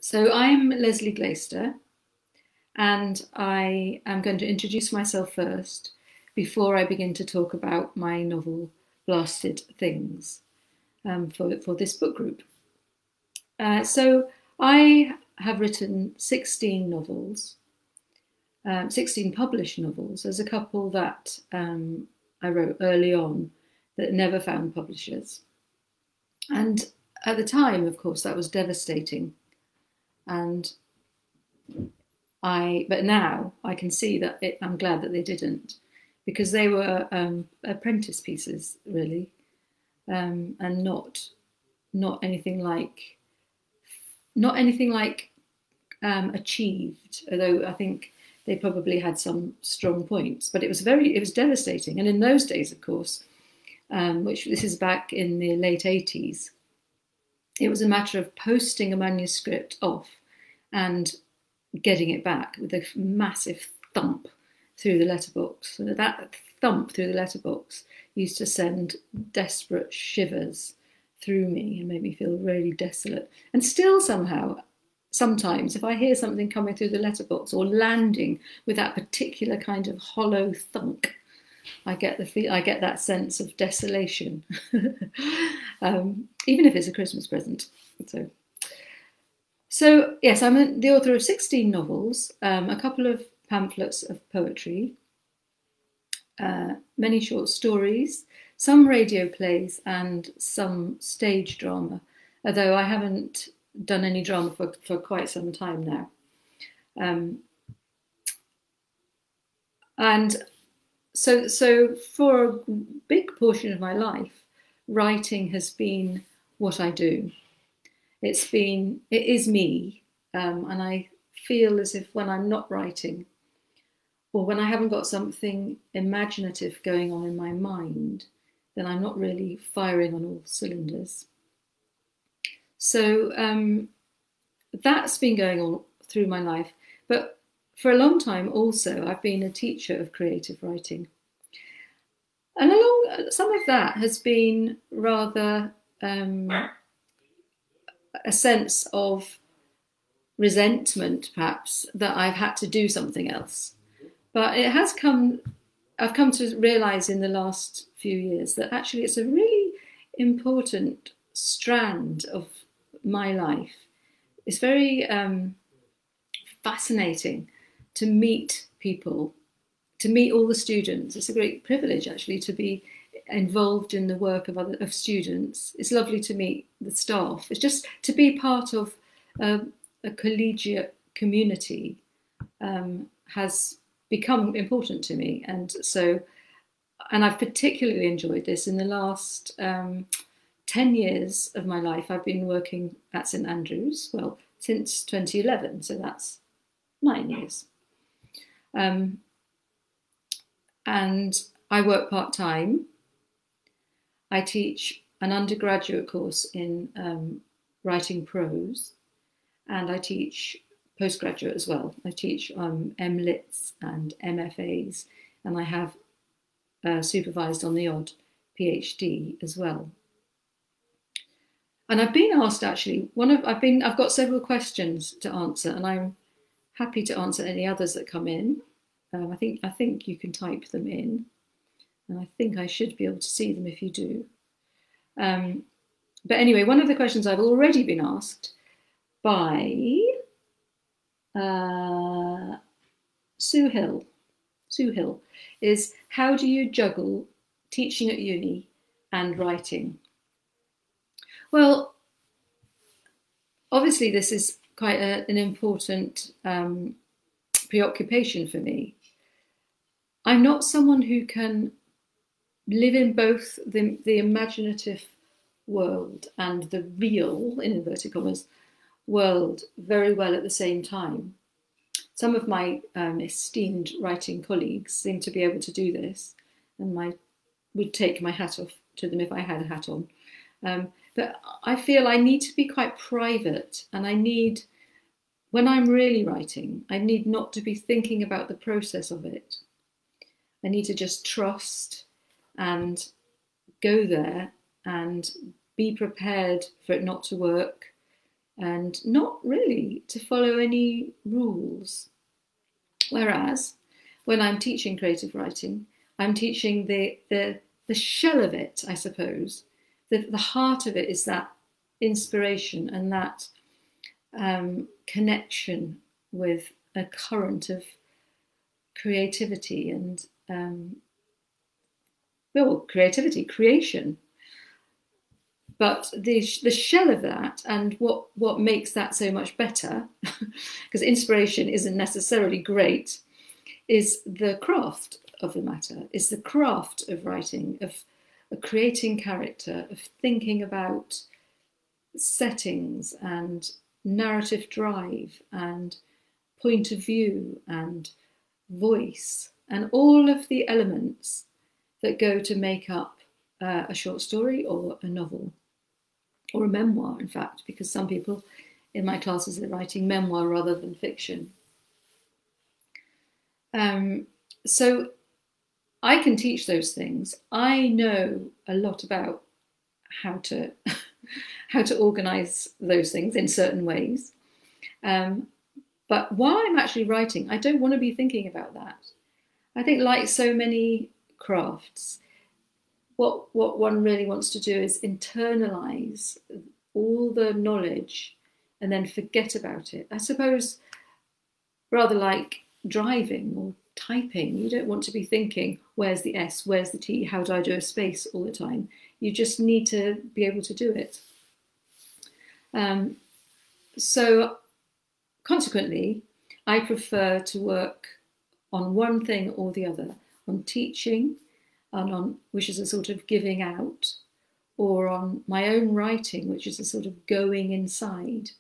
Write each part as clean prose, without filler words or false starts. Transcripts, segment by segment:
So I'm Lesley Glaister, and I am going to introduce myself first before I begin to talk about my novel Blasted Things for this book group. So I have written 16 novels, 16 published novels. There's a couple that I wrote early on that never found publishers. And at the time, of course, that was devastating. But now I can see that I'm glad that they didn't, because they were apprentice pieces, really, and not anything like achieved. Although I think they probably had some strong points, but it was devastating. And in those days, of course, which this is back in the late 80s, it was a matter of posting a manuscript off and getting it back with a massive thump through the letterbox. And that thump through the letterbox used to send desperate shivers through me and made me feel really desolate. And still somehow, sometimes, if I hear something coming through the letterbox or landing with that particular kind of hollow thunk, I get that sense of desolation, even if it's a Christmas present. So yes, I'm the author of 16 novels, a couple of pamphlets of poetry, many short stories, some radio plays and some stage drama, although I haven't done any drama for quite some time now. And so for a big portion of my life, writing has been what I do. It is me, and I feel as if when I'm not writing, or when I haven't got something imaginative going on in my mind, then I'm not really firing on all cylinders. So that's been going on through my life. But for a long time also, I've been a teacher of creative writing. And some of that has been rather a sense of resentment, perhaps, that I've had to do something else. But I've come to realise in the last few years that actually it's a really important strand of my life. It's very fascinating to meet people, to meet all the students. It's a great privilege, actually, to be involved in the work of students. It's lovely to meet the staff. It's just to be part of a collegiate community has become important to me. And I've particularly enjoyed this in the last 10 years of my life. I've been working at St Andrews, well, since 2011, so that's 9 years. And I work part-time. I teach an undergraduate course in writing prose, and I teach postgraduate as well. I teach MLits and MFAs, and I have supervised on the odd PhD as well. And I've been asked, actually, I've got several questions to answer, and I'm happy to answer any others that come in. I think you can type them in, and I think I should be able to see them if you do. But anyway, one of the questions I've already been asked by Sue Hill is, how do you juggle teaching at uni and writing? Well, obviously this is quite an important preoccupation for me. I'm not someone who can live in both the imaginative world and the real, in inverted commas, world very well at the same time. Some of my esteemed writing colleagues seem to be able to do this, and would take my hat off to them if I had a hat on. But I feel I need to be quite private, and when I'm really writing, I need not to be thinking about the process of it. I need to just trust and go there and be prepared for it not to work, and not really to follow any rules. Whereas when I'm teaching creative writing, I'm teaching the shell of it, I suppose. The heart of it is that inspiration and that connection with a current of creativity and creation. But the shell of that, and what makes that so much better, because inspiration isn't necessarily great, is the craft of the matter, is the craft of writing, of creating character, of thinking about settings and narrative drive and point of view and voice and all of the elements that go to make up a short story or a novel or a memoir, in fact, because some people in my classes are writing memoir rather than fiction. So I can teach those things. I know a lot about how to organise those things in certain ways. But while I'm actually writing, I don't want to be thinking about that. I think, like so many crafts, what one really wants to do is internalise all the knowledge and then forget about it. I suppose rather like driving or typing, you don't want to be thinking, where's the S, where's the T, how do I do a space all the time? You just need to be able to do it. So consequently, I prefer to work on one thing or the other, on teaching, and on, which is a sort of giving out, or on my own writing, which is a sort of going inside.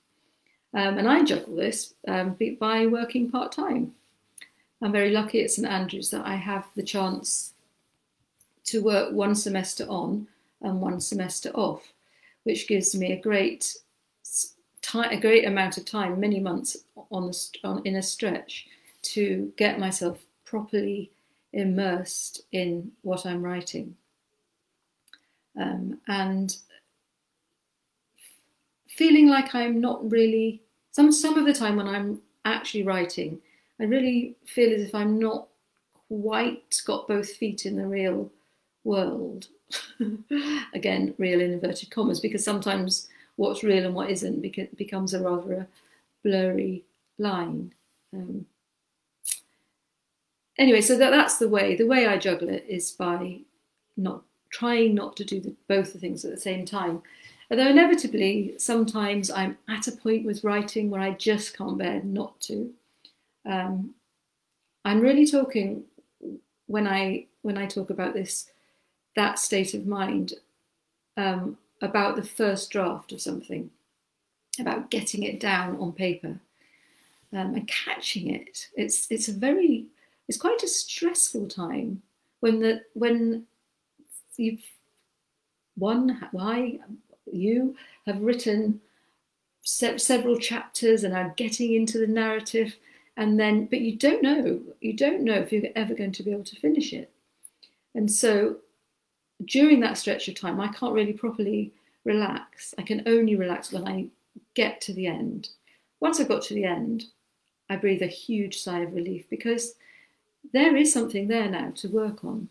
And I juggle this by working part-time. I'm very lucky at St Andrews that I have the chance to work one semester on and one semester off, which gives me a great amount of time, many months in a stretch, to get myself properly immersed in what I'm writing. And feeling like I'm not really, some of the time when I'm actually writing, I really feel as if I'm not quite got both feet in the real world. Again, real in inverted commas, because sometimes what's real and what isn't becomes a rather blurry line. Anyway, so that's the way I juggle it, is by trying not to do both the things at the same time. Although inevitably, sometimes I'm at a point with writing where I just can't bear not to. I'm really talking, when I talk about that state of mind, about the first draft of something, about getting it down on paper and catching it. It's quite a stressful time when you have written several chapters and are getting into the narrative, but you don't know if you're ever going to be able to finish it. And so during that stretch of time, I can't really properly relax. I can only relax when I get to the end. Once I've got to the end, I breathe a huge sigh of relief, because there is something there now to work on.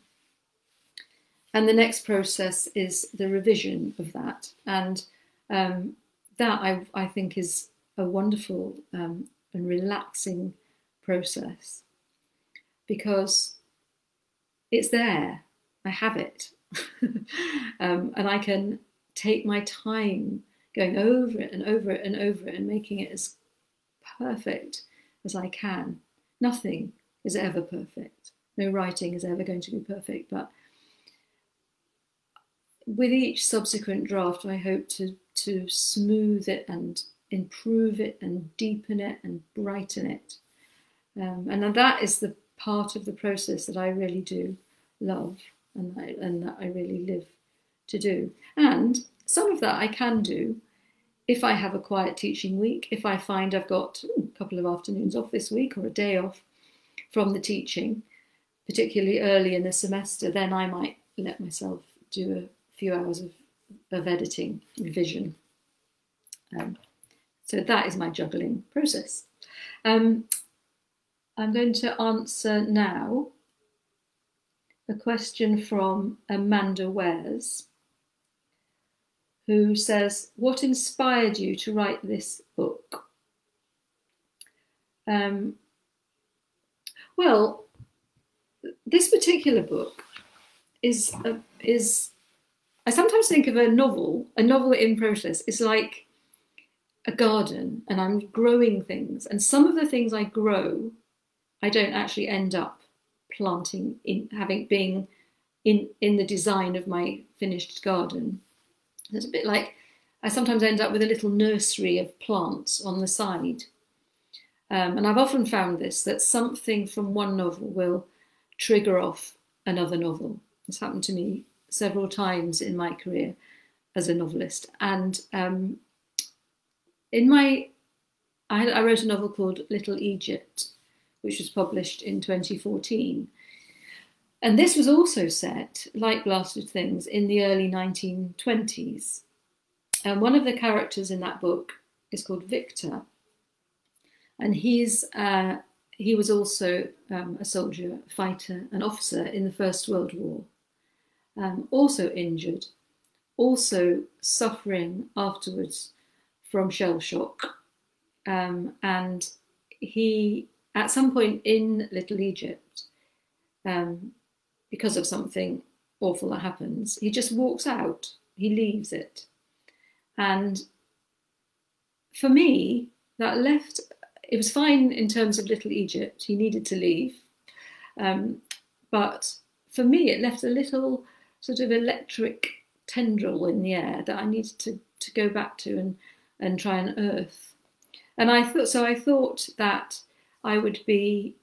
And the next process is the revision of that. And that I think is a wonderful and relaxing process, because it's there, I have it. And I can take my time going over it and over it and over it and making it as perfect as I can. Nothing is ever perfect. No writing is ever going to be perfect, but with each subsequent draft, I hope to smooth it and improve it and deepen it and brighten it. And that is the part of the process that I really do love and that I really live to do. And some of that I can do if I have a quiet teaching week, if I find I've got a couple of afternoons off this week or a day off from the teaching, particularly early in the semester, then I might let myself do a few hours of editing, revision. So that is my juggling process. I'm going to answer now a question from Amanda Wares, who says, what inspired you to write this book? Well, this particular book is I sometimes think of a novel in process is like a garden, and I'm growing things, and some of the things I grow, I don't actually end up planting being in the design of my finished garden. It's a bit like I sometimes end up with a little nursery of plants on the side. And I've often found this, that something from one novel will trigger off another novel. It's happened to me several times in my career as a novelist. And I wrote a novel called Little Egypt, which was published in 2014. And this was also set, like Blasted Things, in the early 1920s. And one of the characters in that book is called Victor. And he was also a soldier, fighter, an officer in the First World War, also injured, also suffering afterwards from shell shock. And he, at some point in Little Egypt, because of something awful that happens, he just walks out, he leaves it. And for me, that left, it was fine in terms of Little Egypt, he needed to leave. But for me, it left a little sort of electric tendril in the air that I needed to go back to and try and unearth. And I thought that I would be,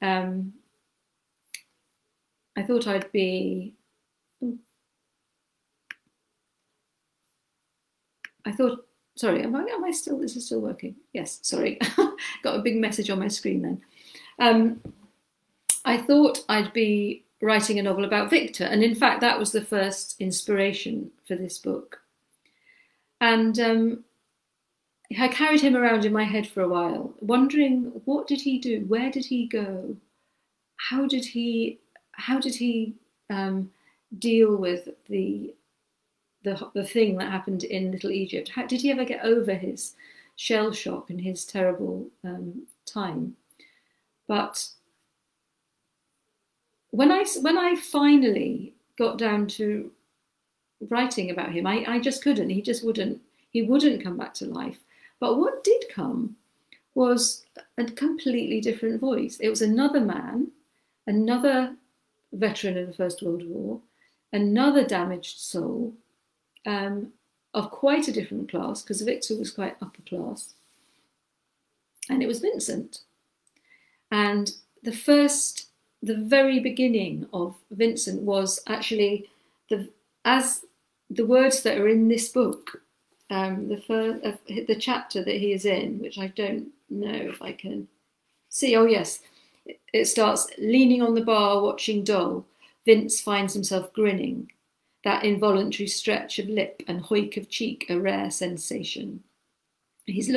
sorry, am I still, this is still working? Yes, sorry, got a big message on my screen then. I thought I'd be writing a novel about Victor, and in fact that was the first inspiration for this book. And I carried him around in my head for a while, wondering, what did he do? Where did he go? How did he deal with the thing that happened in Little Egypt? How did he ever get over his shell shock and his terrible time? But when I finally got down to writing about him, I just couldn't. He wouldn't come back to life. But what did come was a completely different voice. It was another man, another veteran of the First World War, another damaged soul, of quite a different class, because Victor was quite upper class. And it was Vincent. And the very beginning of Vincent was actually as the words that are in this book. The chapter that he is in, which I don't know if I can see. Oh yes, it starts, leaning on the bar, watching Doll. Vince finds himself grinning. That involuntary stretch of lip and hoik of cheek, a rare sensation. He's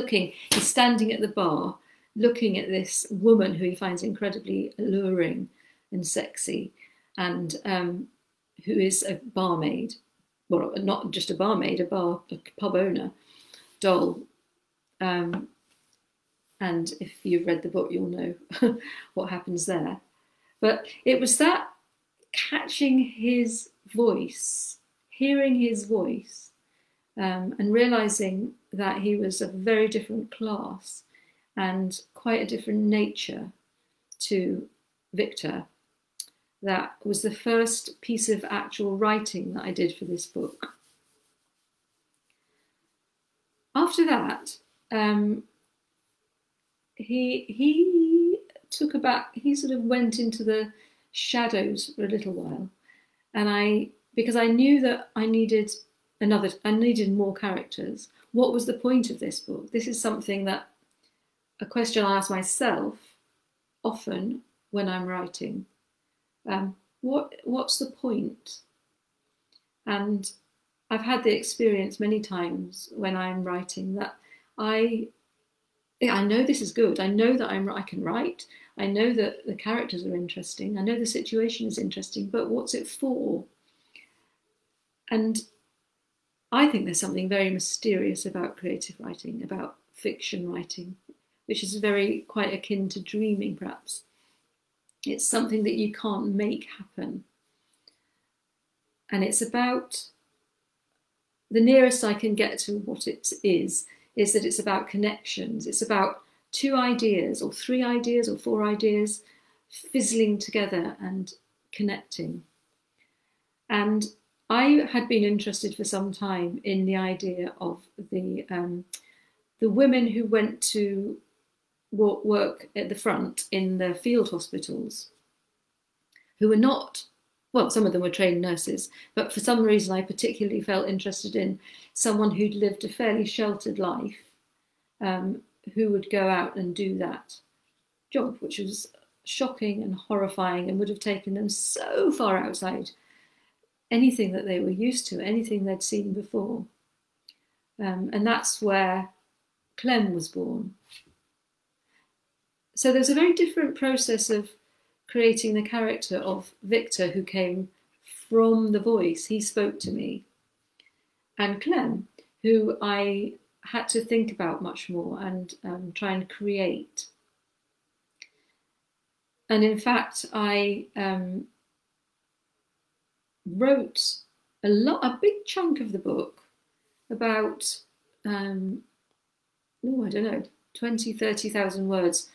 standing at the bar, looking at this woman who he finds incredibly alluring and sexy, and who is a barmaid. Well, not just a barmaid, a pub owner, Doll. And if you've read the book, you'll know what happens there. But it was that catching his voice, hearing his voice, and realising that he was a very different class and quite a different nature to Victor. That was the first piece of actual writing that I did for this book. After that, he sort of went into the shadows for a little while, and because I knew that I needed more characters. What was the point of this book? This is a question I ask myself often when I'm writing. What's the point? And I've had the experience many times when I'm writing that I I know this is good. I know that I can write. I know that the characters are interesting. I know the situation is interesting, but what's it for? And I think there's something very mysterious about creative writing, about fiction writing, which is quite akin to dreaming, perhaps. It's something that you can't make happen. And it's about, the nearest I can get to what it is that it's about connections. It's about two ideas or three ideas or four ideas fizzling together and connecting. And I had been interested for some time in the idea of the women who went to work at the front in the field hospitals, who were not, well, some of them were trained nurses, but for some reason I particularly felt interested in someone who'd lived a fairly sheltered life, who would go out and do that job, which was shocking and horrifying and would have taken them so far outside anything that they were used to, anything they'd seen before. And that's where Clem was born. So there's a very different process of creating the character of Victor, who came from the voice. He spoke to me. And Clem, who I had to think about much more and try and create. And in fact, I wrote a big chunk of the book, about, I don't know, 20, 30,000 words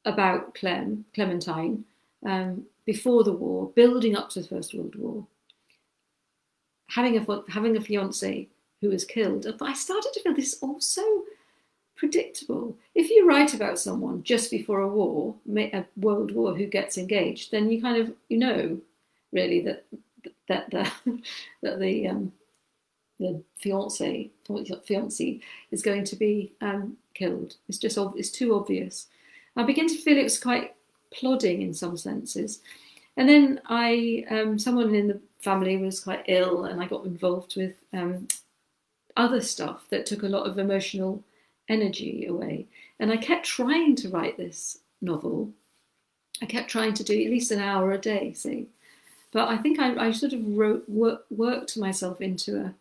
about Clementine, before the war, building up to the First World War, having a fiance who was killed. But I started to feel this is all so predictable. If you write about someone just before a world war, who gets engaged, then you kind of, really that the fiance is going to be killed. It's too obvious. I began to feel it was quite plodding in some senses. And then someone in the family was quite ill, and I got involved with other stuff that took a lot of emotional energy away. And I kept trying to write this novel. I kept trying to do at least an hour a day, see. But I think I sort of worked myself into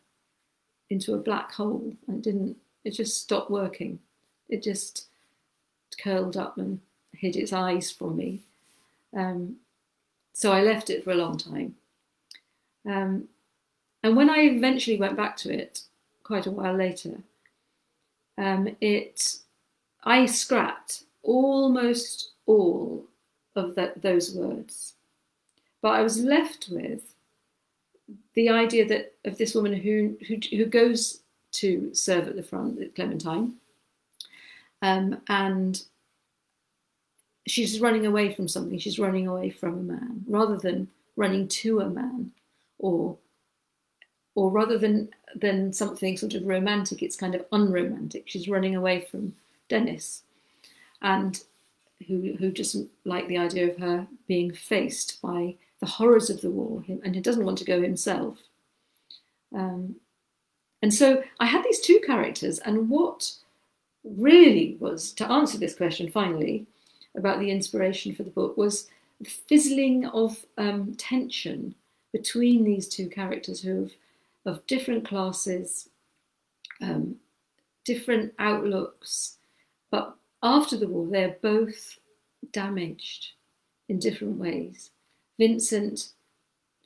a black hole. It just stopped working. It just curled up and hid its eyes from me. So I left it for a long time. And when I eventually went back to it, quite a while later, I scrapped almost all of those words. But I was left with the idea of this woman who goes to serve at the front, Clementine, and she's running away from something. She's running away from a man, rather than running to a man, or rather than something sort of romantic. It's kind of unromantic. She's running away from Dennis, and who doesn't like the idea of her being faced by the horrors of the war, and he doesn't want to go himself. And so I had these two characters, and what really was, to answer this question finally, about the inspiration for the book, was the fizzling of tension between these two characters of different classes, different outlooks, but after the war they're both damaged in different ways. Vincent,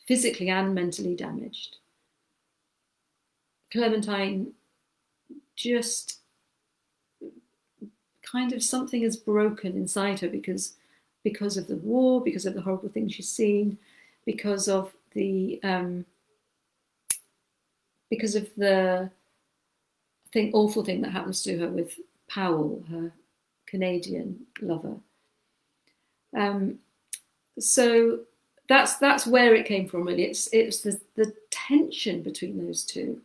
physically and mentally damaged. Clementine, just kind of something is broken inside her because of the war, because of the horrible things she's seen, because of the awful thing that happens to her with Powell, her Canadian lover. So that's where it came from, really. It's the tension between those two,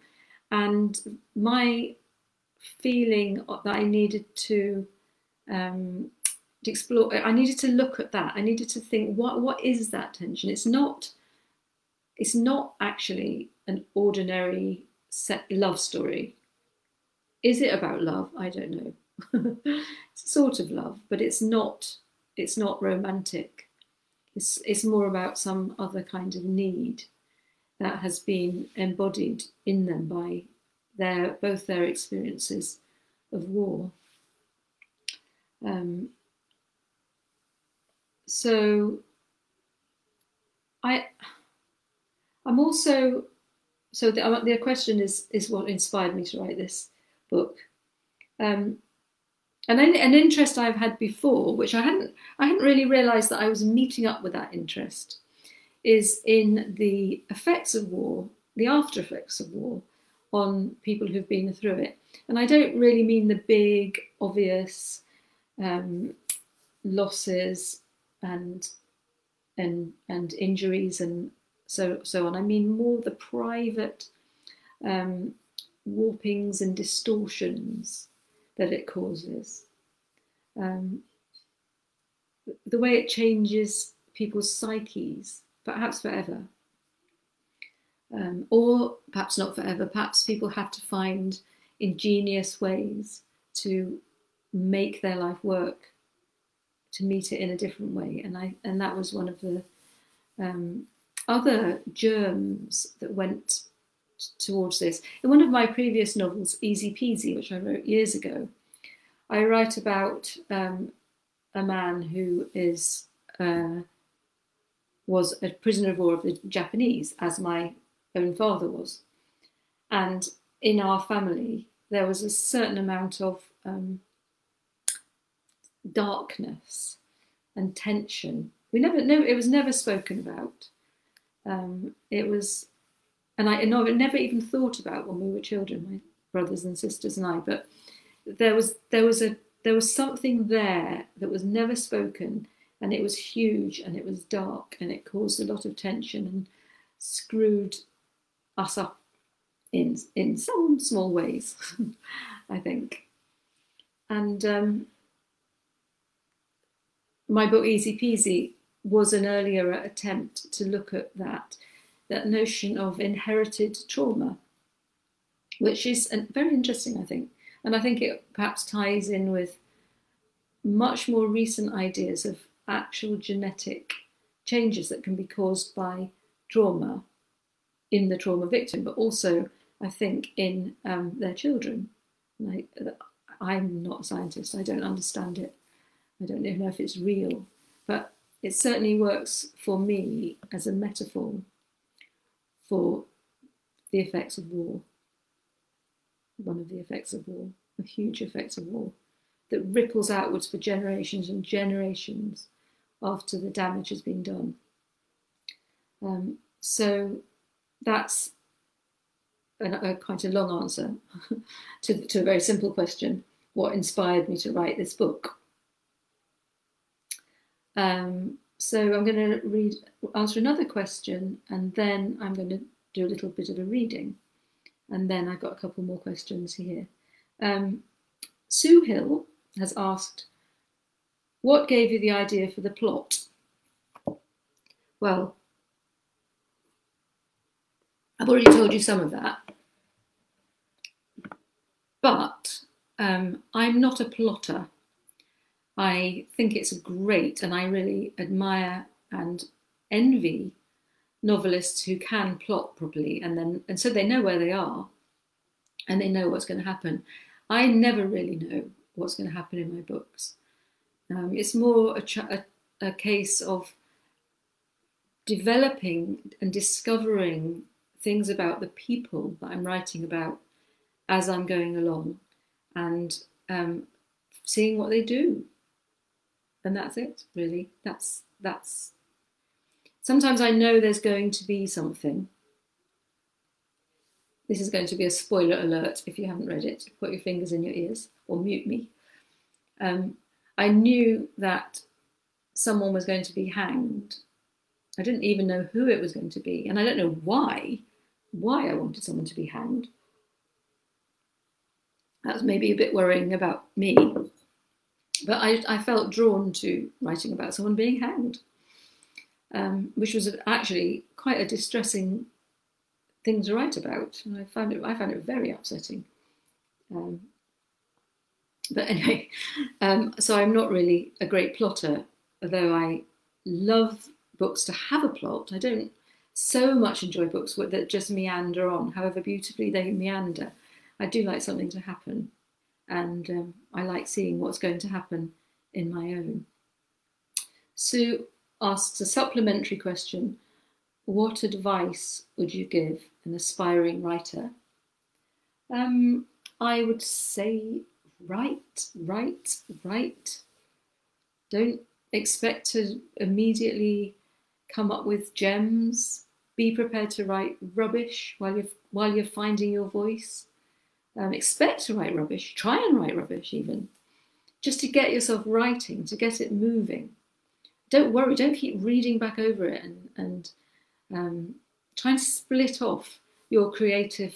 and my feeling that I needed to explore. I needed to look at that. I needed to think, what is that tension? It's not actually an ordinary love story. Is it about love? I don't know. It's sort of love, but it's not romantic. It's more about some other kind of need that has been embodied in them by both their experiences of war. So I'm also, so the question is what inspired me to write this book. And an interest I've had before, which I hadn't really realised that I was meeting up with that interest, is in the effects of war, the after effects of war, on people who've been through it. And I don't really mean the big, obvious losses and injuries and so on. I mean more the private warpings and distortions that it causes. The way it changes people's psyches, perhaps forever. Or perhaps not forever. Perhaps people have to find ingenious ways to make their life work, to meet it in a different way. And that was one of the other germs that went towards this. In one of my previous novels, Easy Peasy, which I wrote years ago, I write about a man who was a prisoner of war of the Japanese, as my own father was. And in our family, there was a certain amount of darkness and tension. It was never spoken about. It was, and I never even thought about when we were children, my brothers and sisters and I. But there was something there that was never spoken, and it was huge, and it was dark, and it caused a lot of tension and screwed us up in some small ways, I think. And my book Easy Peasy was an earlier attempt to look at that notion of inherited trauma, which is very interesting, I think. And I think it perhaps ties in with much more recent ideas of actual genetic changes that can be caused by trauma in the trauma victim, but also, I think, in their children. I'm not a scientist, I don't understand it. I don't even know if it's real, but it certainly works for me as a metaphor for the effects of war. One of the effects of war, the huge effects of war, that ripples outwards for generations and generations after the damage has been done. So that's quite a long answer to a very simple question: what inspired me to write this book? So I'm going to answer another question, and then I'm going to do a little bit of a reading, and then I've got a couple more questions here. Sue Hill has asked, what gave you the idea for the plot? Well, I've already told you some of that, but I'm not a plotter. I think it's great, and I really admire and envy novelists who can plot properly, and so they know where they are and they know what's going to happen. I never really know what's going to happen in my books. It's more a case of developing and discovering things about the people that I'm writing about as I'm going along, and seeing what they do. And that's it, really. That's. Sometimes I know there's going to be something. This is going to be a spoiler alert if you haven't read it. Put your fingers in your ears or mute me. I knew that someone was going to be hanged. I didn't even know who it was going to be, and I don't know why I wanted someone to be hanged. That's maybe a bit worrying about me. But I felt drawn to writing about someone being hanged, which was actually quite a distressing thing to write about. And I found it very upsetting. But anyway, so I'm not really a great plotter, although I love books to have a plot. I don't so much enjoy books that just meander on, however beautifully they meander. I do like something to happen, and I like seeing what's going to happen in my own. Sue asks a supplementary question. What advice would you give an aspiring writer? I would say write. Don't expect to immediately come up with gems. Be prepared to write rubbish while you're finding your voice. Expect to write rubbish. Try and write rubbish even, just to get yourself writing, to get it moving. Don't worry. Don't keep reading back over it and try and split off your creative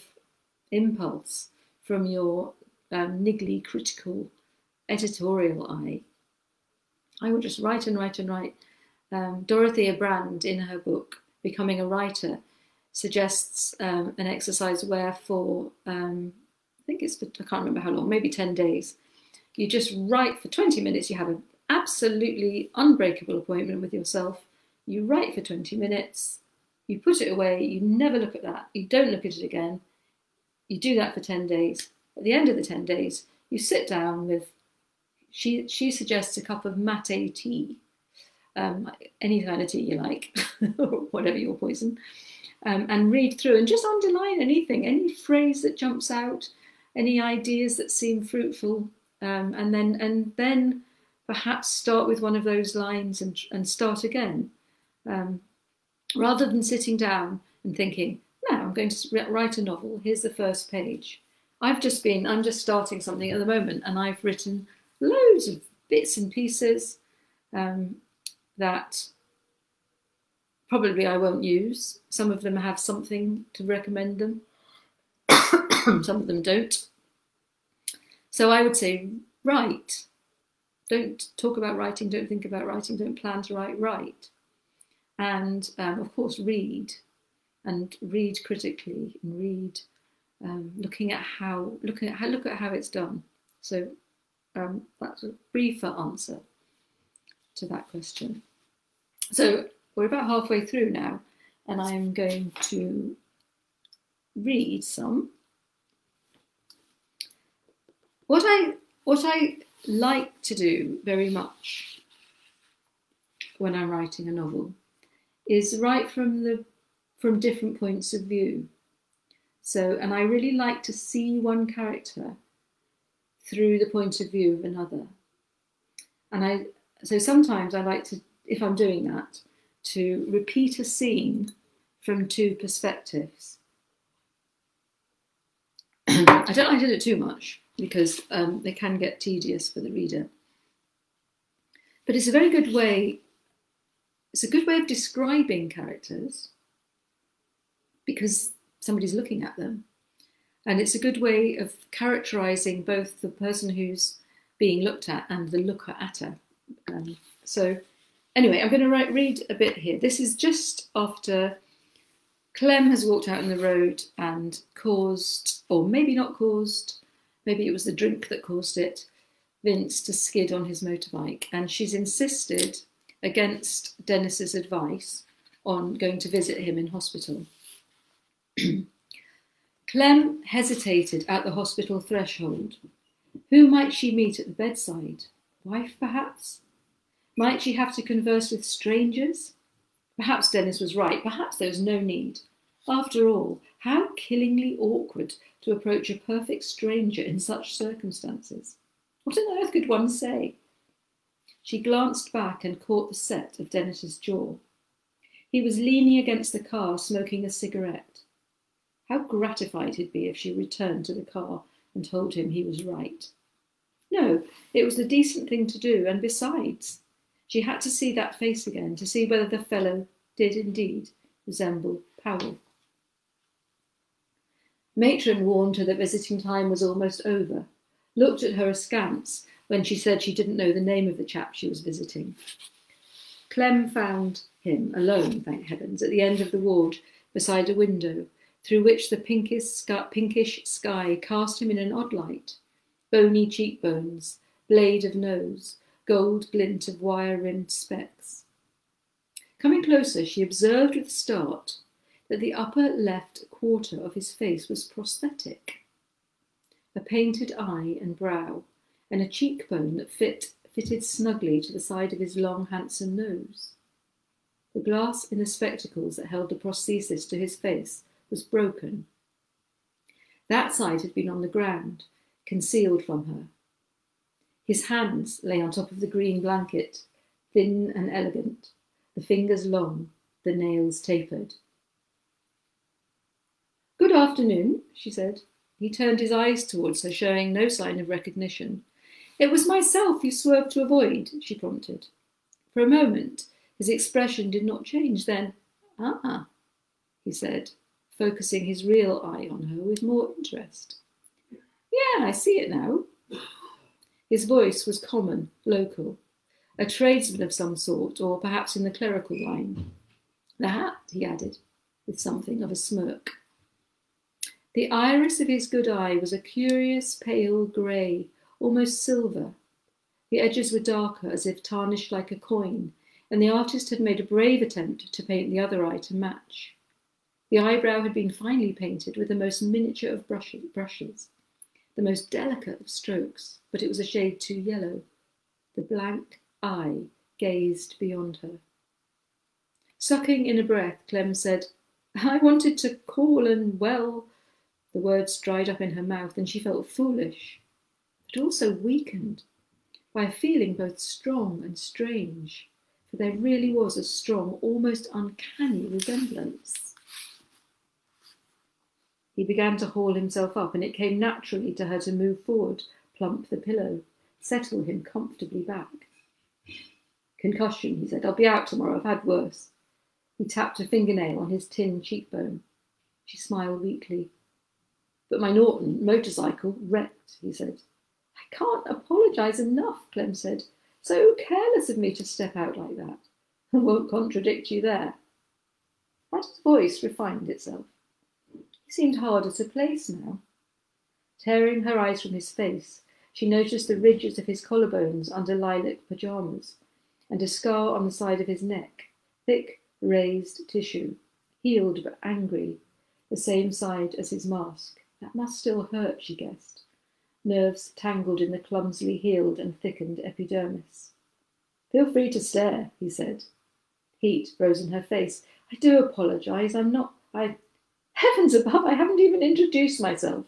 impulse from your niggly, critical, editorial eye. I would just write and write and write. Dorothea Brand, in her book Becoming a Writer, suggests an exercise where for, I think it's for, I can't remember how long, maybe 10 days, you just write for 20 minutes. You have an absolutely unbreakable appointment with yourself. You write for 20 minutes, you put it away, you never look at that, you don't look at it again. You do that for 10 days. At the end of the 10 days, you sit down with, she suggests a cup of mate tea, any kind of tea you like, whatever your poison, and read through and just underline anything, any phrase that jumps out, any ideas that seem fruitful, and then perhaps start with one of those lines and start again, rather than sitting down and thinking, now I'm going to write a novel, here's the first page. I'm just starting something at the moment, and I've written loads of bits and pieces that probably I won't use. Some of them have something to recommend them. Some of them don't. So I would say write. Don't talk about writing, don't think about writing, don't plan to write. And of course read, and read critically, and read look at how it's done. So that's a briefer answer to that question. So we're about halfway through now, and I'm going to read some. What I like to do very much when I'm writing a novel is write from different points of view. So, and I really like to see one character through the point of view of another. And so sometimes I like to, if I'm doing that, to repeat a scene from two perspectives. I don't like to do it too much because they can get tedious for the reader. But it's a very good way, it's a good way of describing characters because somebody's looking at them. And it's a good way of characterising both the person who's being looked at and the looker at her. So anyway, I'm going to read a bit here. This is just after Clem has walked out on the road and caused, or maybe not caused, maybe it was the drink that caused it, Vince to skid on his motorbike. And she's insisted, against Dennis's advice, on going to visit him in hospital. Clem hesitated at the hospital threshold. Who might she meet at the bedside? Wife, perhaps? Might she have to converse with strangers? Perhaps Dennis was right. Perhaps there was no need. After all, how killingly awkward to approach a perfect stranger in such circumstances. What on earth could one say? She glanced back and caught the set of Dennis's jaw. He was leaning against the car, smoking a cigarette. How gratified he'd be if she returned to the car and told him he was right. No, it was the decent thing to do, and besides, she had to see that face again to see whether the fellow did indeed resemble Powell. Matron warned her that visiting time was almost over, looked at her askance when she said she didn't know the name of the chap she was visiting. Clem found him, alone, thank heavens, at the end of the ward, beside a window, through which the pinkish sky cast him in an odd light. bony cheekbones, blade of nose, gold glint of wire-rimmed specs. Coming closer, she observed with a start that the upper left quarter of his face was prosthetic. A painted eye and brow, and a cheekbone that fitted snugly to the side of his long, handsome nose. The glass in the spectacles that held the prosthesis to his face was broken. That side had been on the ground, concealed from her. His hands lay on top of the green blanket, thin and elegant, the fingers long, the nails tapered. "Good afternoon," she said. He turned his eyes towards her, showing no sign of recognition. "It was myself you swerved to avoid," she prompted. For a moment, his expression did not change. Then, "Ah," he said, focusing his real eye on her with more interest. "Yeah, I see it now." His voice was common, local, a tradesman of some sort, or perhaps in the clerical line. "The hat," he added, with something of a smirk. The iris of his good eye was a curious pale grey, almost silver. The edges were darker, as if tarnished like a coin, and the artist had made a brave attempt to paint the other eye to match. The eyebrow had been finely painted with the most miniature of brushes, the most delicate of strokes, but it was a shade too yellow. The blank eye gazed beyond her. Sucking in a breath, Clem said, "I wanted to call and, well..." The words dried up in her mouth, and she felt foolish, but also weakened by a feeling both strong and strange, for there really was a strong, almost uncanny resemblance. He began to haul himself up, and it came naturally to her to move forward, plump the pillow, settle him comfortably back. "Concussion," he said. "I'll be out tomorrow. I've had worse." He tapped a fingernail on his tin cheekbone. She smiled weakly. "But my Norton motorcycle wrecked," he said. "I can't apologise enough," Clem said. "So careless of me to step out like that." "I won't contradict you there." His voice refined itself. He seemed harder to place now. Tearing her eyes from his face, she noticed the ridges of his collarbones under lilac pyjamas, and a scar on the side of his neck, thick, raised tissue, healed but angry, the same side as his mask. That must still hurt, she guessed. Nerves tangled in the clumsily healed and thickened epidermis. "Feel free to stare," he said. Heat rose in her face. "I do apologise. Heavens above, I haven't even introduced myself."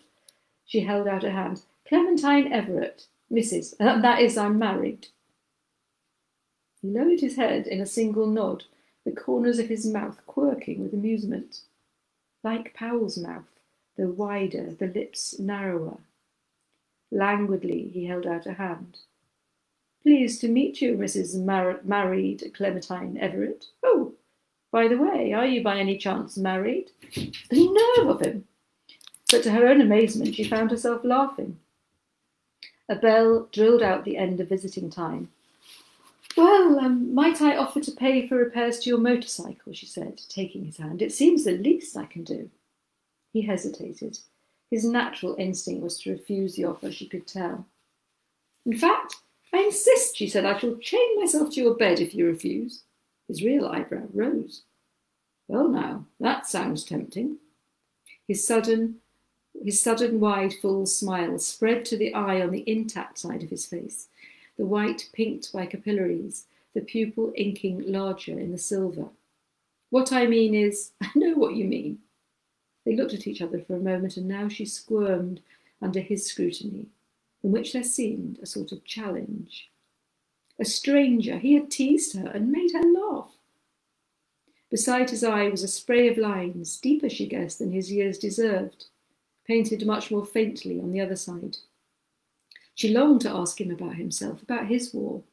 She held out her hand. "Clementine Everett, Mrs. That is, I'm married." He lowered his head in a single nod, the corners of his mouth quirking with amusement. Like Powell's mouth, though wider, the lips narrower. Languidly, he held out a hand. "Pleased to meet you, Mrs. Married Clementine Everett. Oh, by the way, are you by any chance married?" The nerve of him! But to her own amazement, she found herself laughing. A bell drilled out the end of visiting time. "Well, might I offer to pay for repairs to your motorcycle?" she said, taking his hand. "It seems the least I can do." He hesitated. His natural instinct was to refuse the offer, she could tell. "In fact, I insist," she said. "I shall chain myself to your bed if you refuse." His real eyebrow rose. "Well now, that sounds tempting." His sudden wide, full smile spread to the eye on the intact side of his face, the white pinked by capillaries, the pupil inking larger in the silver. "What I mean is..." "I know what you mean." They looked at each other for a moment, and now she squirmed under his scrutiny, in which there seemed a sort of challenge. A stranger, he had teased her and made her laugh. Beside his eye was a spray of lines, deeper, she guessed, than his years deserved, painted much more faintly on the other side. She longed to ask him about himself, about his war,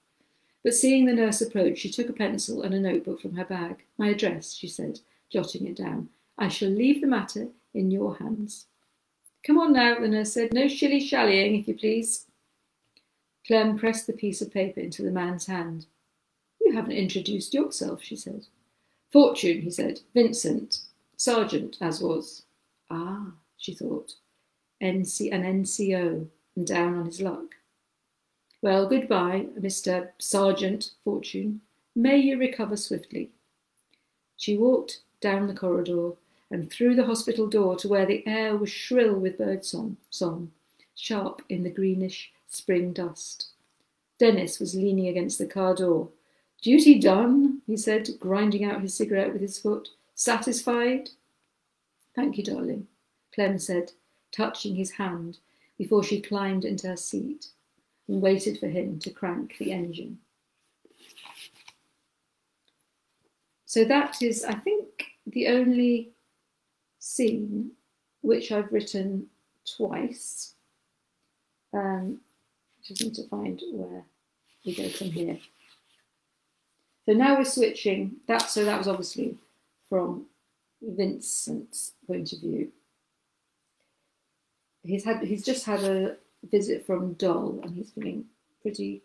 but seeing the nurse approach, she took a pencil and a notebook from her bag. "My address," she said, jotting it down. "I shall leave the matter in your hands." "Come on now," the nurse said. "No shilly-shallying, if you please." Clem pressed the piece of paper into the man's hand. "You haven't introduced yourself," she said. "Fortune," he said. "Vincent. Sergeant, as was." Ah, she thought. An NCO. and down on his luck. Well, goodbye, Mr. Sergeant Fortune. May you recover swiftly. She walked down the corridor and through the hospital door to where the air was shrill with birdsong, sharp in the greenish spring dust. Dennis was leaning against the car door. Duty done, he said, grinding out his cigarette with his foot. Satisfied? Thank you, darling, Clem said, touching his hand before she climbed into her seat and waited for him to crank the engine. So that is, I think, the only scene which I've written twice. Just need to find where we go from here. So now we're switching. So that was obviously from Vincent's point of view. He's just had a visit from Doll, and he's feeling pretty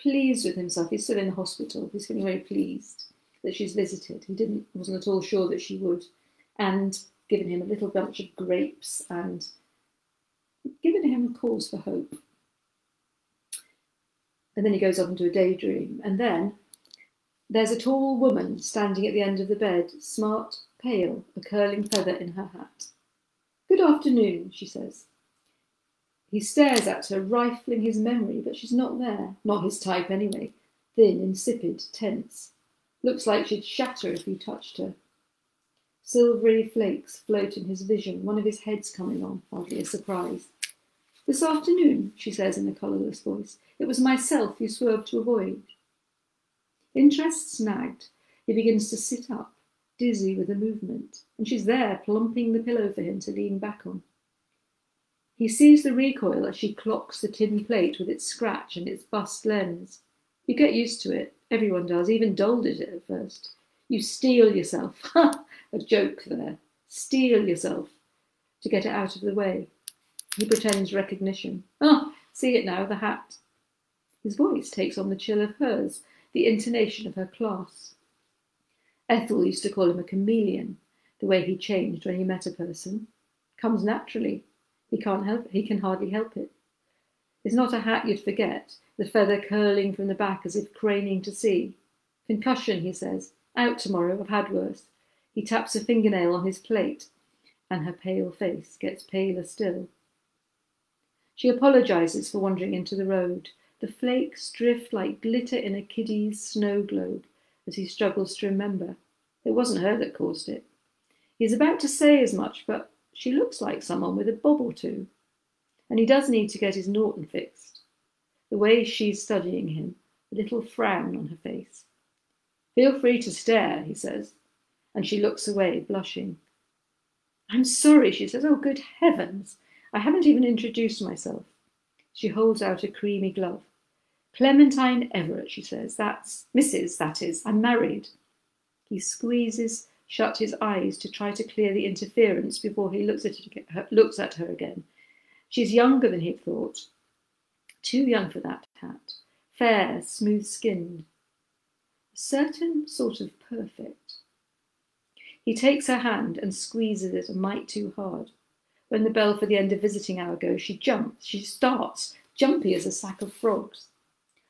pleased with himself. He's still in the hospital. He's feeling very pleased that she's visited. He wasn't at all sure that she would, and given him a little bunch of grapes and given him cause for hope. And then he goes off into a daydream, and then there's a tall woman standing at the end of the bed, smart, pale, a curling feather in her hat. Good afternoon, she says. He stares at her, rifling his memory, but she's not there. Not his type, anyway. Thin, insipid, tense. Looks like she'd shatter if he touched her. Silvery flakes float in his vision, one of his heads coming on, hardly a surprise. This afternoon, she says in a colourless voice, it was myself you swerved to avoid. Interest snagged, he begins to sit up, dizzy with the movement, and she's there, plumping the pillow for him to lean back on. He sees the recoil as she clocks the tin plate with its scratch and its bust lens. You get used to it. Everyone does. Even Dole did it at first. You steel yourself. Ha! A joke there. Steel yourself to get it out of the way. He pretends recognition. Ah, see it now, the hat. His voice takes on the chill of hers, the intonation of her class. Ethel used to call him a chameleon, the way he changed when he met a person. Comes naturally. He can hardly help it. It's not a hat you'd forget, the feather curling from the back as if craning to see. Concussion, he says. Out tomorrow, I've had worse. He taps a fingernail on his plate, and her pale face gets paler still. She apologises for wandering into the road. The flakes drift like glitter in a kiddie's snow globe as he struggles to remember. It wasn't her that caused it. He's about to say as much, but she looks like someone with a bob or two. And he does need to get his Norton fixed. The way she's studying him, a little frown on her face. Feel free to stare, he says, and she looks away, blushing. I'm sorry, she says. Oh, good heavens. I haven't even introduced myself. She holds out a creamy glove. Clementine Everett, she says. That's Mrs., that is. I'm married. He squeezes shut his eyes to try to clear the interference before he looks at her again. She's younger than he'd thought. Too young for that hat. Fair, smooth-skinned. A certain sort of perfect. He takes her hand and squeezes it a mite too hard. When the bell for the end of visiting hour goes, she jumps, she starts, jumpy as a sack of frogs.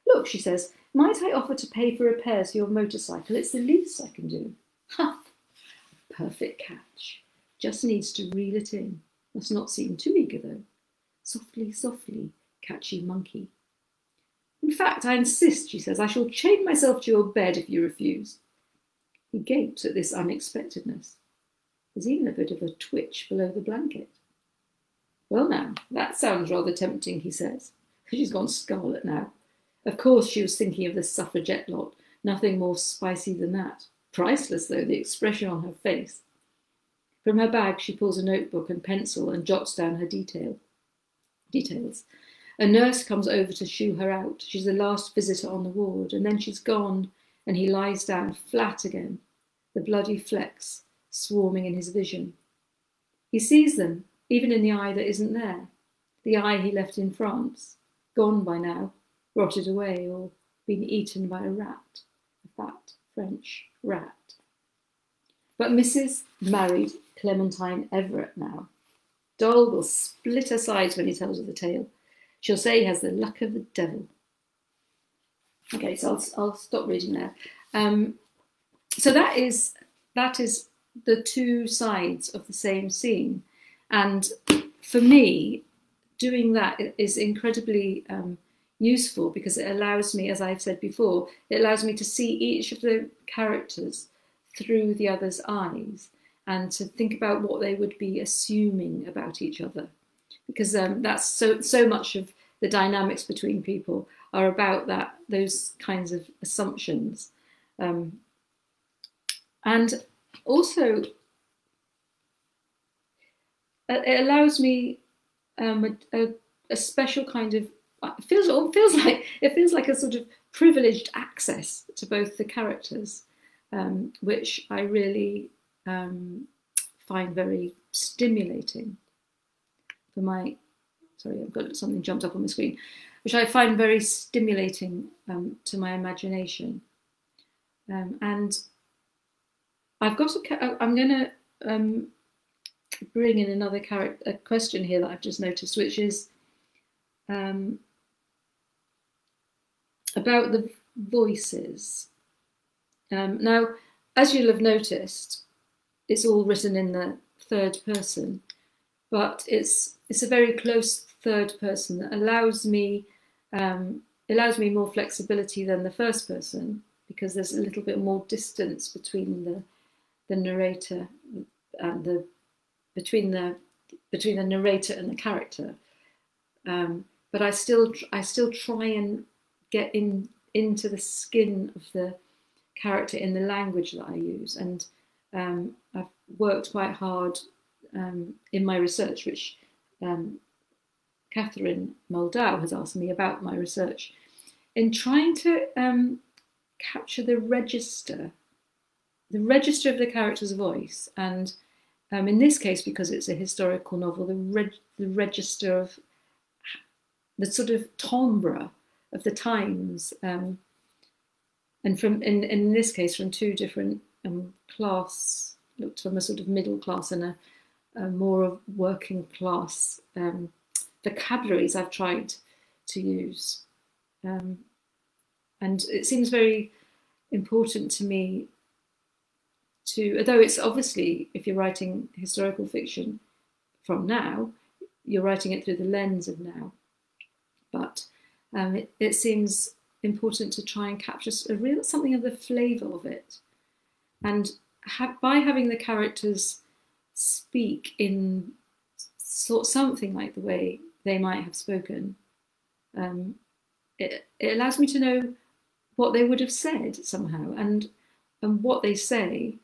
Look, she says, might I offer to pay for repairs for your motorcycle? It's the least I can do. Ha! Perfect catch. Just needs to reel it in. Must not seem too eager, though. Softly, softly, catchy monkey. In fact, I insist, she says, I shall chain myself to your bed if you refuse. He gapes at this unexpectedness. There's even a bit of a twitch below the blanket. Well now, that sounds rather tempting, he says. She's gone scarlet now. Of course she was thinking of the suffragette lot. Nothing more spicy than that. Priceless, though, the expression on her face. From her bag she pulls a notebook and pencil and jots down her details. A nurse comes over to shoo her out. She's the last visitor on the ward, and then she's gone, and he lies down flat again, the bloody flecks swarming in his vision. He sees them, even in the eye that isn't there, the eye he left in France, gone by now, rotted away, or been eaten by a rat, a fat French rat. But Mrs. married Clementine Everett now. Dole will split her sides when he tells her the tale. She'll say he has the luck of the devil. Okay, so I'll stop reading there. So that is the two sides of the same scene, and for me, doing that is incredibly useful, because it allows me, as I've said before, it allows me to see each of the characters through the other's eyes and to think about what they would be assuming about each other, because that's so much of the dynamics between people are about those kinds of assumptions, and also it allows me a special kind of, it feels like a sort of privileged access to both the characters, which I really find very stimulating for my, sorry, I've got something jumped up on the screen, which I find very stimulating to my imagination. And I've got I'm going to bring in another question here that I've just noticed, which is about the voices. Now, as you'll have noticed, it's all written in the third person, but it's a very close third person that allows me more flexibility than the first person, because there's a little bit more distance between the narrator and between the narrator and the character. But I still try and get into the skin of the character in the language that I use, and I've worked quite hard in my research, which Catherine Moldau has asked me about my research, in trying to capture the register of the character's voice, and in this case, because it's a historical novel, the register of the sort of timbre of the times, and in this case from two different class, looked from a sort of middle class and a more working class vocabularies I've tried to use, and it seems very important to me to, although it's obviously, if you're writing historical fiction from now, you're writing it through the lens of now, but it seems important to try and capture something of the flavour of it, and by having the characters speak in something like the way they might have spoken, it allows me to know what they would have said somehow, and what they say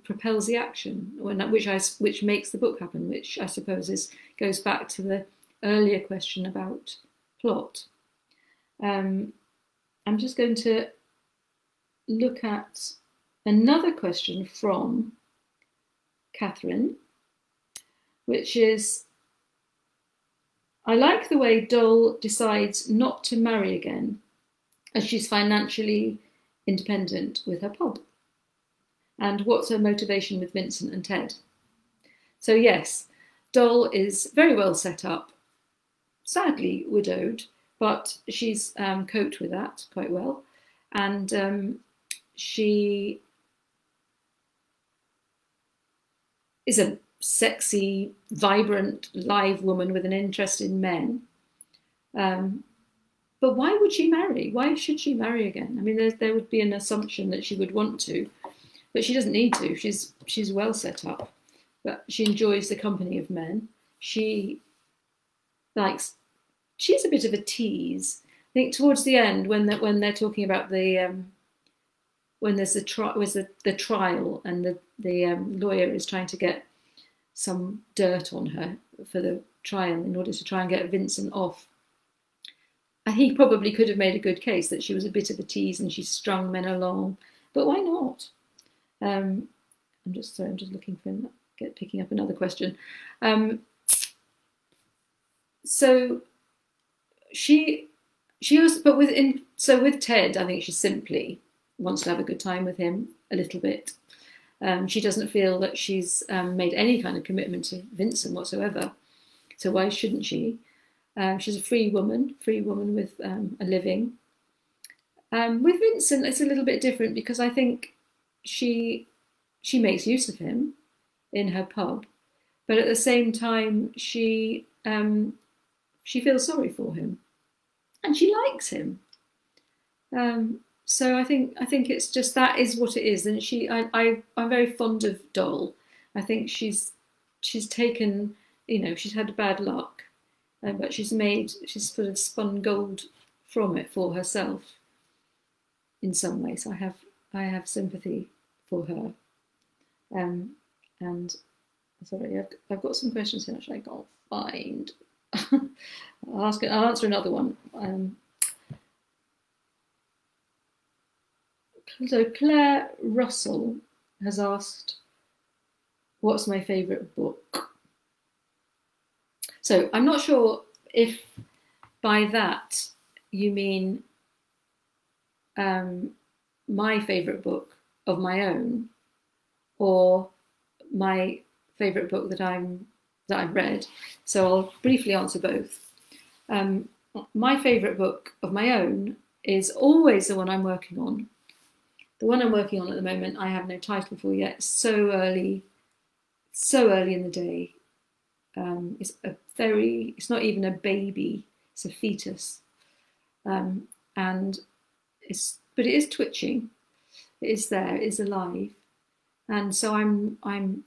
propels the action, which makes the book happen, which I suppose goes back to the earlier question about plot. I'm just going to look at another question from Catherine, which is, I like the way Dole decides not to marry again, as she's financially independent with her pub. And what's her motivation with Vincent and Ted? So yes, Dole is very well set up, sadly widowed, but she's coped with that quite well. And she is a sexy, vibrant, live woman with an interest in men. But why would she marry? Why should she marry again? I mean, there would be an assumption that she would want to, but she doesn't need to. She's well set up, but she enjoys the company of men. She's a bit of a tease. I think towards the end, when they're talking about when there's the trial and the lawyer is trying to get some dirt on her for the trial in order to try and get Vincent off. He probably could have made a good case that she was a bit of a tease and she strung men along, but why not? I'm just looking for picking up another question. So she was, but with Ted, I think she simply wants to have a good time with him a little bit. She doesn't feel that she's made any kind of commitment to Vincent whatsoever, so why shouldn't she? She's a free woman with a living. With Vincent, it's a little bit different because I think she makes use of him in her pub, but at the same time she feels sorry for him, and she likes him. So I think it's just that is what it is, and I'm very fond of Doll. I think she's taken, she's had bad luck, but she's sort of spun gold from it for herself in some ways. So I have sympathy for her. And sorry, I've got some questions here which I can't find. I'll answer another one. So Claire Russell has asked, what's my favourite book? So I'm not sure if by that you mean my favourite book of my own, or my favourite book that I've read. So I'll briefly answer both. My favourite book of my own is always the one I'm working on. The one I'm working on at the moment, I have no title for yet. So early in the day. It's not even a baby, it's a fetus. But it is twitching. It is there, it is alive. And so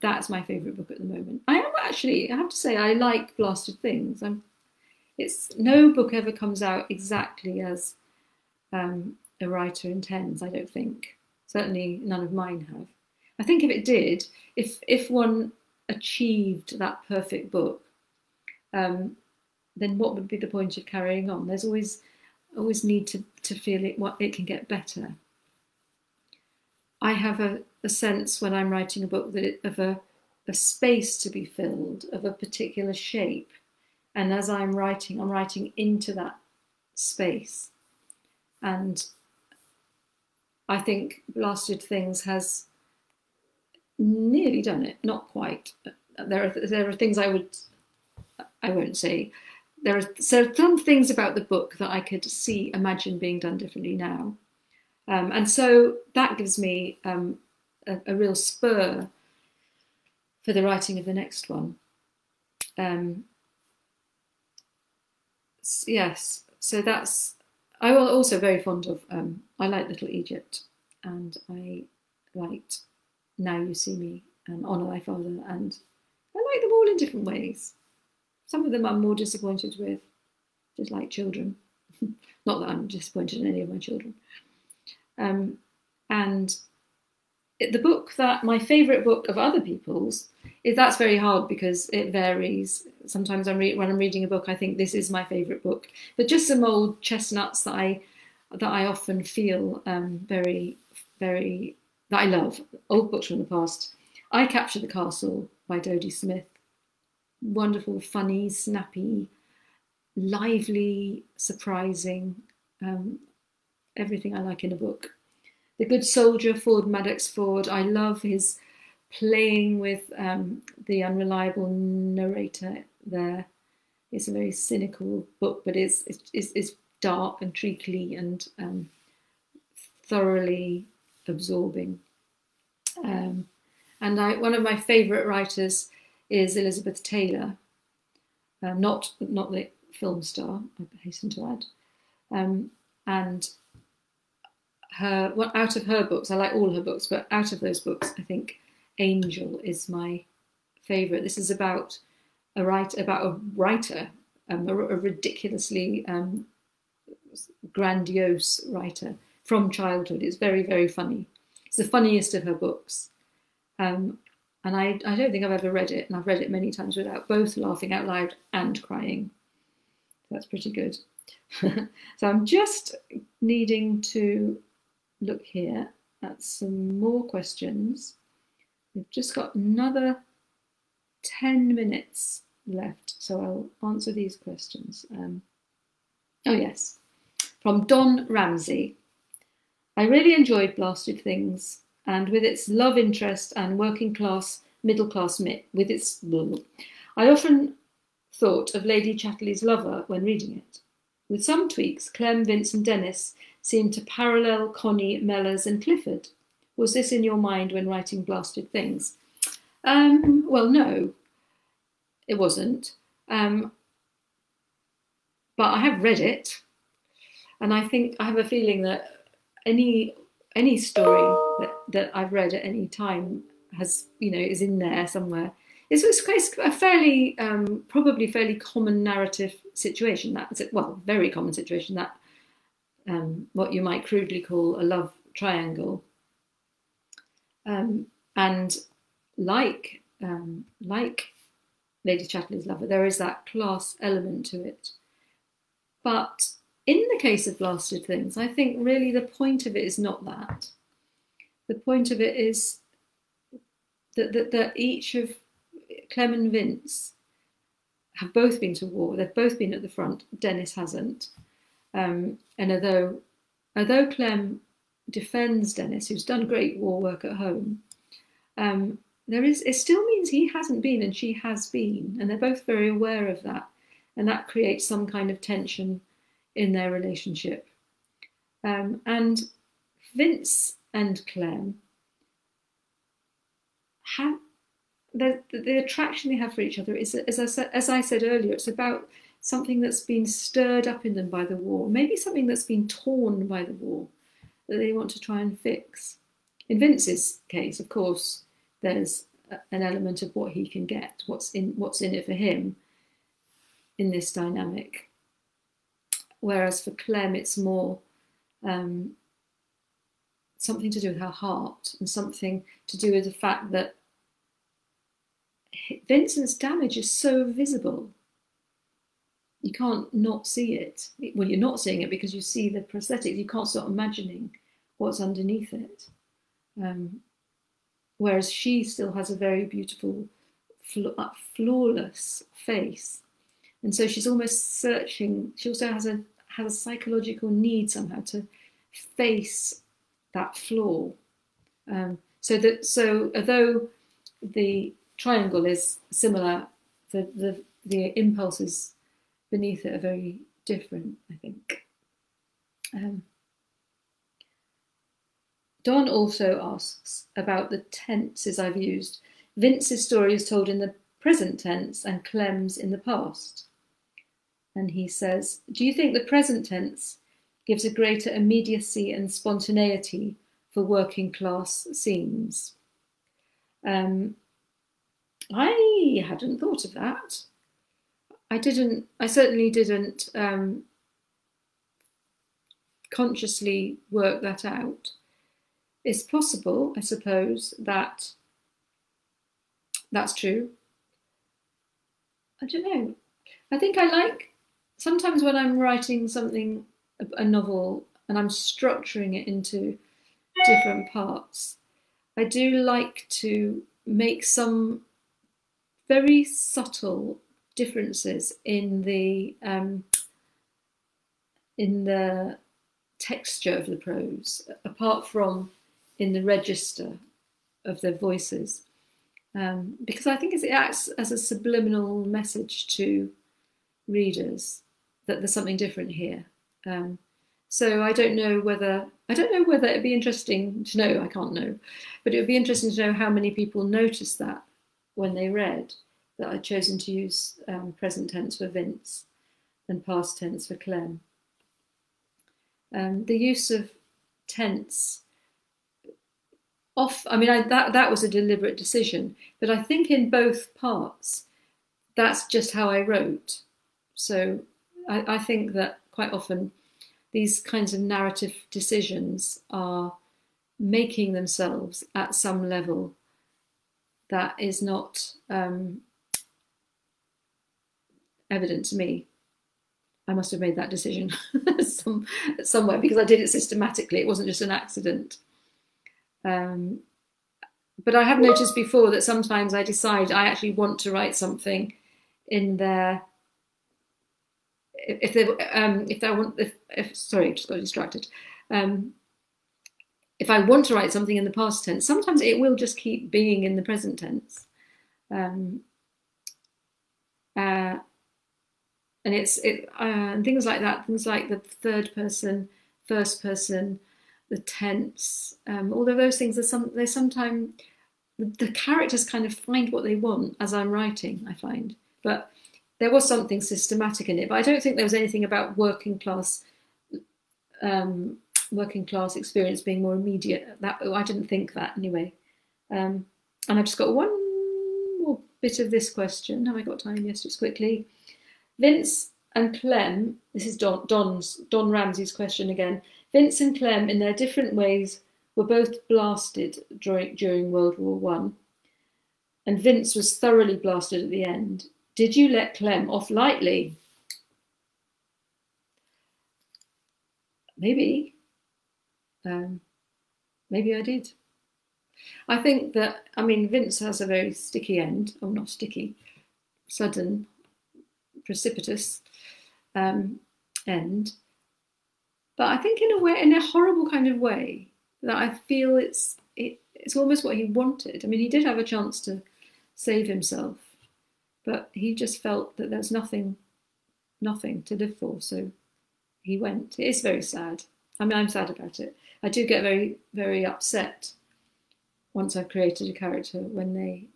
that's my favourite book at the moment. I have to say, I like Blasted Things. No book ever comes out exactly as a writer intends, I don't think. Certainly none of mine have. I think if it did, if one achieved that perfect book, then what would be the point of carrying on? There's always need to feel it can get better. I have a sense when I'm writing a book of a space to be filled, of a particular shape. And as I'm writing into that space. And I think Blasted Things has nearly done it, not quite. There are things I won't say. There are some things about the book that I could imagine being done differently now. And so that gives me a real spur for the writing of the next one. Yes, so I'm also very fond of, I like Little Egypt, and I liked Now You See Me and Honour Thy Father, and I like them all in different ways. Some of them I'm more disappointed with, just like children. Not that I'm disappointed in any of my children. And the book my favourite book of other people's, that's very hard because it varies. Sometimes when I'm reading a book, I think this is my favourite book. But just some old chestnuts that I often feel very, very, that I love. Old books from the past. I Capture the Castle by Dodie Smith. Wonderful, funny, snappy, lively, surprising, everything I like in a book. The Good Soldier, Ford Maddox Ford. I love his playing with the unreliable narrator there. It's a very cynical book, but it's dark and treacly and thoroughly absorbing. And one of my favourite writers is Elizabeth Taylor, not the film star, I hasten to add. And out of her books, I like all her books, but out of those books, I think Angel is my favourite. This is about a writer, a ridiculously grandiose writer from childhood. It's very, very funny. It's the funniest of her books. And I don't think I've ever read it, and I've read it many times without both laughing out loud and crying. That's pretty good. So I'm just needing to look here at some more questions. We've just got another 10 minutes left, so I'll answer these questions. Oh yes, from Don Ramsey. I really enjoyed Blasted Things, and with its love interest and working class, middle class with its, I often thought of Lady Chatterley's Lover when reading it. With some tweaks, Clem, Vince and Dennis seemed to parallel Connie, Mellors and Clifford. Was this in your mind when writing Blasted Things? Well, no, it wasn't. But I have read it, and I think I have a feeling that any story that I've read at any time has, is in there somewhere. It's a fairly, probably fairly common narrative situation. Very common situation, that what you might crudely call a love triangle. And like Lady Chatterley's Lover, there is that class element to it. But in the case of Blasted Things, I think really the point of it is not that. The point of it is that each of Clem and Vince have both been to war. They've both been at the front. Dennis hasn't. And although Clem defends Dennis, who's done great war work at home, it still means he hasn't been and she has been, and they're both very aware of that, and that creates some kind of tension in their relationship. And Vince and Clem have the attraction they have for each other is, as I said earlier, it's about something that's been stirred up in them by the war, maybe something that's been torn by the war that they want to try and fix. In Vince's case, of course, there's an element of what he can get, what's in it for him in this dynamic. Whereas for Clem, it's more something to do with her heart and something to do with the fact that Vincent's damage is so visible. You can't not see it. Well, you're not seeing it because you see the prosthetics. You can't stop imagining what's underneath it. Whereas she still has a very beautiful, flawless face. And so she's almost searching. She also has a psychological need somehow to face that flaw. So although the triangle is similar, the impulses beneath it are very different, I think. Don also asks about the tenses I've used. Vince's story is told in the present tense and Clem's in the past. And he says, do you think the present tense gives a greater immediacy and spontaneity for working class scenes? I hadn't thought of that. I certainly didn't consciously work that out. It's possible, I suppose, that that's true. I don't know. I think I like, sometimes when I'm writing something, a novel, and I'm structuring it into different parts, I do like to make some very subtle differences in the texture of the prose, apart from in the register of the voices, because I think it acts as a subliminal message to readers that there's something different here. So I don't know whether it'd be interesting to know. I can't know, but it would be interesting to know how many people noticed that when they read that I'd chosen to use present tense for Vince and past tense for Clem. The use of tense that was a deliberate decision, but I think in both parts, that's just how I wrote. So I think that quite often these kinds of narrative decisions are making themselves at some level that is not evident to me. I must have made that decision somewhere because I did it systematically. It wasn't just an accident. But I have noticed before that sometimes I decide I actually want to write something in there. Sorry, just got distracted. If I want to write something in the past tense, sometimes it will just keep being in the present tense. and and things like that, things like the third person, first person, the tense, although those things they sometimes, the characters kind of find what they want as I'm writing, I find. But there was something systematic in it. But I don't think there was anything about working class experience being more immediate. I didn't think that anyway. And I've just got one more bit of this question. Have I got time? Yes, just quickly. Vince and Clem, this is Don Ramsey's question again. Vince and Clem, in their different ways, were both blasted during World War One, and Vince was thoroughly blasted at the end. Did you let Clem off lightly? Maybe. Maybe I did. I think that, I mean, Vince has a very sticky end, or not sticky, sudden, precipitous end. But I think in a way, in a horrible kind of way, that I feel it's almost what he wanted. I mean, he did have a chance to save himself, but he just felt that there was nothing to live for, so he went. It is very sad. I mean, I'm sad about it. I do get very, very upset once I've created a character when they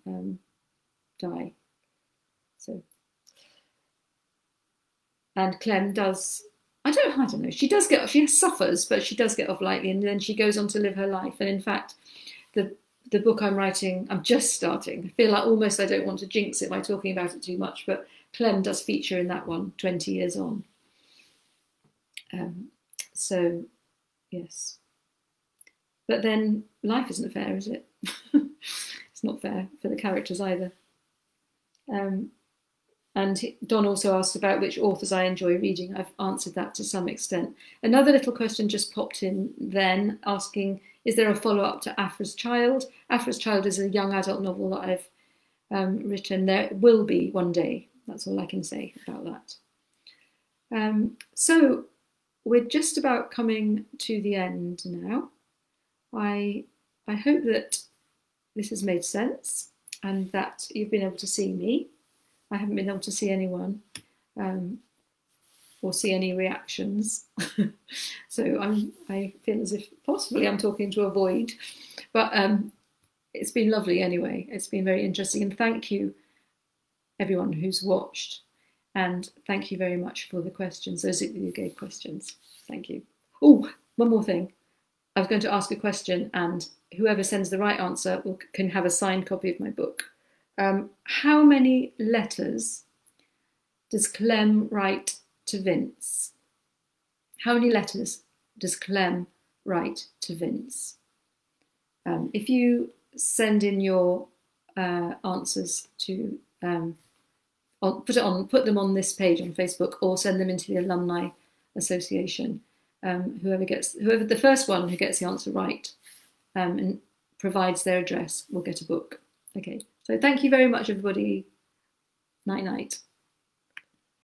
die. So, and Clem does. I don't know. She suffers, but she does get off lightly, and then she goes on to live her life. And in fact, the book I'm writing, I'm just starting. I feel like almost I don't want to jinx it by talking about it too much, but Clem does feature in that one 20 years on. So, yes. But then life isn't fair, is it? It's not fair for the characters either. And Don also asked about which authors I enjoy reading. I've answered that to some extent. Another little question just popped in then, asking, is there a follow-up to Aphra's Child? Aphra's Child is a young adult novel that I've written. There will be one day. That's all I can say about that. So we're just about coming to the end now. I hope that this has made sense and that you've been able to see me. I haven't been able to see anyone or see any reactions. So I feel as if possibly I'm talking to a void, but it's been lovely anyway. It's been very interesting, and thank you everyone who's watched, and thank you very much for the questions, those of you who gave questions. Thank you. Oh, one more thing. I was going to ask a question, and whoever sends the right answer can have a signed copy of my book. How many letters does Clem write to Vince? How many letters does Clem write to Vince? If you send in your answers to put them on this page on Facebook, or send them into the Alumni Association. Whoever the first one who gets the answer right and provides their address will get a book. Okay. So thank you very much, everybody. Night, night.